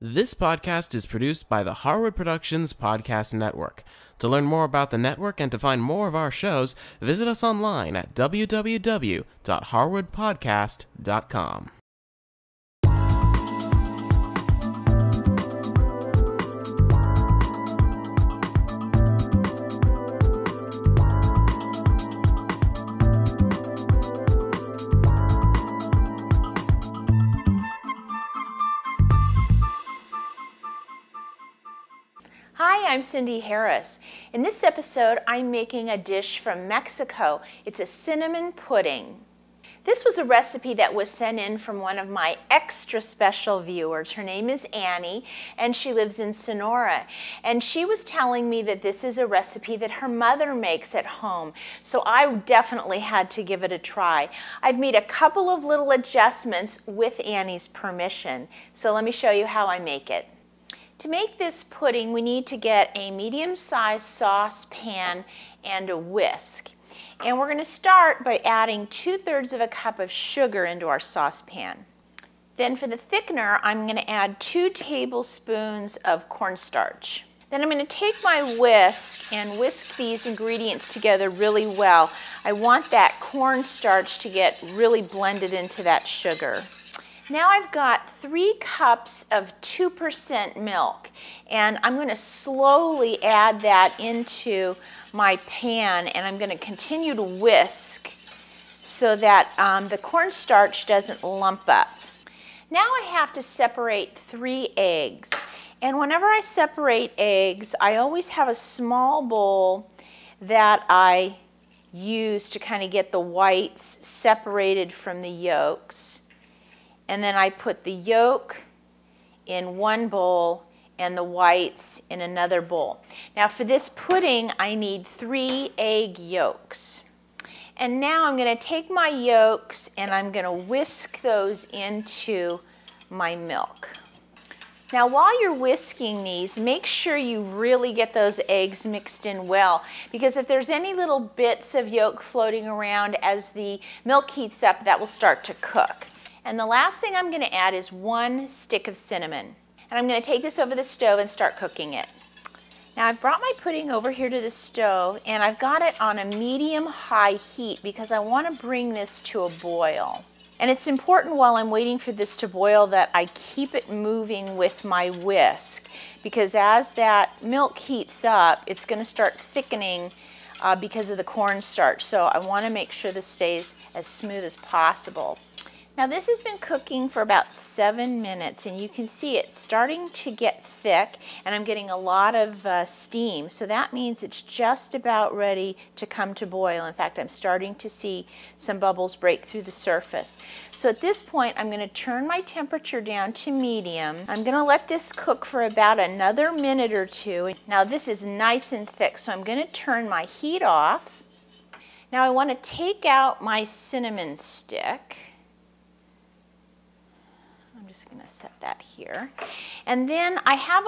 This podcast is produced by the Harwood Productions Podcast Network. To learn more about the network and to find more of our shows, visit us online at www.harwoodpodcast.com. Hi, I'm Cindy Harris. In this episode, I'm making a dish from Mexico. It's a cinnamon pudding. This was a recipe that was sent in from one of my extra special viewers. Her name is Annie, and she lives in Sonora. And she was telling me that this is a recipe that her mother makes at home. So I definitely had to give it a try. I've made a couple of little adjustments with Annie's permission. So let me show you how I make it. To make this pudding, we need to get a medium-sized saucepan and a whisk. And we're going to start by adding 2/3 of a cup of sugar into our saucepan. Then for the thickener, I'm going to add 2 tablespoons of cornstarch. Then I'm going to take my whisk and whisk these ingredients together really well. I want that cornstarch to get really blended into that sugar. Now I've got 3 cups of 2% milk, and I'm going to slowly add that into my pan, and I'm going to continue to whisk so that the cornstarch doesn't lump up. Now I have to separate 3 eggs, and whenever I separate eggs, I always have a small bowl that I use to kind of get the whites separated from the yolks. And then I put the yolk in one bowl and the whites in another bowl. Now for this pudding, I need 3 egg yolks. And now I'm going to take my yolks and I'm going to whisk those into my milk. Now while you're whisking these, make sure you really get those eggs mixed in well, because if there's any little bits of yolk floating around as the milk heats up, that will start to cook. And the last thing I'm going to add is 1 stick of cinnamon. And I'm going to take this over the stove and start cooking it. Now I've brought my pudding over here to the stove, and I've got it on a medium-high heat because I want to bring this to a boil. And it's important while I'm waiting for this to boil that I keep it moving with my whisk, because as that milk heats up, it's going to start thickening because of the cornstarch. So I want to make sure this stays as smooth as possible. Now this has been cooking for about 7 minutes, and you can see it's starting to get thick, and I'm getting a lot of steam. So that means it's just about ready to come to boil. In fact, I'm starting to see some bubbles break through the surface. So at this point, I'm going to turn my temperature down to medium. I'm going to let this cook for about another minute or 2. Now this is nice and thick, so I'm going to turn my heat off. Now I want to take out my cinnamon stick. I'm just going to set that here. And then I have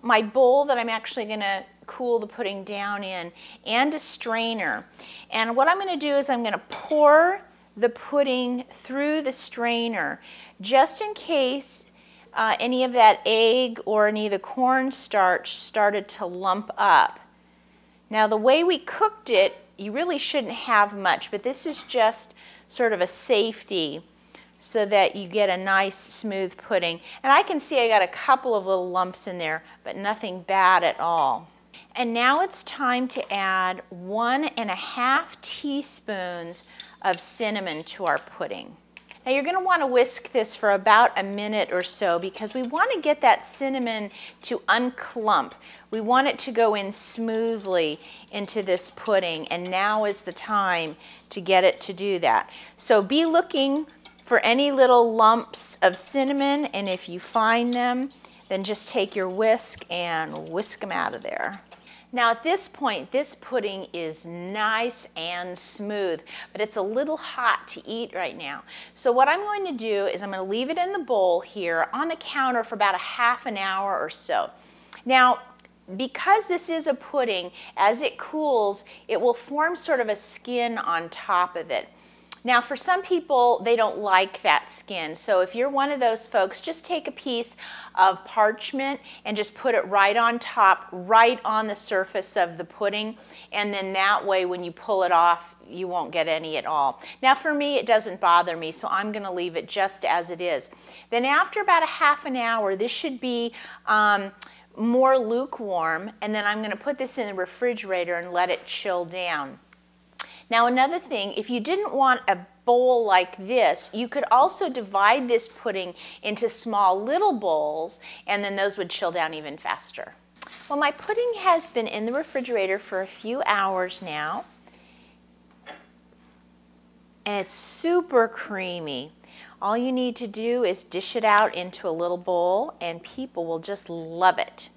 my bowl that I'm actually going to cool the pudding down in, and a strainer. And what I'm going to do is I'm going to pour the pudding through the strainer just in case any of that egg or any of the cornstarch started to lump up. Now the way we cooked it, you really shouldn't have much, but this is just sort of a safety, so that you get a nice smooth pudding. And I can see I got a couple of little lumps in there, but nothing bad at all. And now it's time to add 1½ teaspoons of cinnamon to our pudding. Now you're going to want to whisk this for about a minute or so, because we want to get that cinnamon to unclump. We want it to go in smoothly into this pudding, and now is the time to get it to do that. So be looking for any little lumps of cinnamon, and if you find them, then just take your whisk and whisk them out of there. Now at this point, this pudding is nice and smooth, but it's a little hot to eat right now. So what I'm going to do is I'm going to leave it in the bowl here on the counter for about a ½ an hour or so. Now, because this is a pudding, as it cools, it will form sort of a skin on top of it. Now for some people, they don't like that skin. So if you're one of those folks, just take a piece of parchment and just put it right on top, right on the surface of the pudding. And then that way when you pull it off, you won't get any at all. Now for me, it doesn't bother me, so I'm going to leave it just as it is. Then after about a half an hour, this should be more lukewarm, and then I'm going to put this in the refrigerator and let it chill down. Now another thing, if you didn't want a bowl like this, you could also divide this pudding into small little bowls, and then those would chill down even faster. Well, my pudding has been in the refrigerator for a few hours now, and it's super creamy. All you need to do is dish it out into a little bowl, and people will just love it.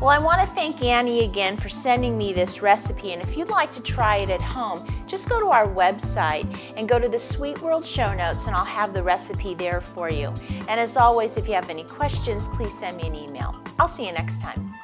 Well, I want to thank Annie again for sending me this recipe, and if you'd like to try it at home, just go to our website and go to the Sweet World show notes, and I'll have the recipe there for you. And as always, if you have any questions, please send me an email. I'll see you next time.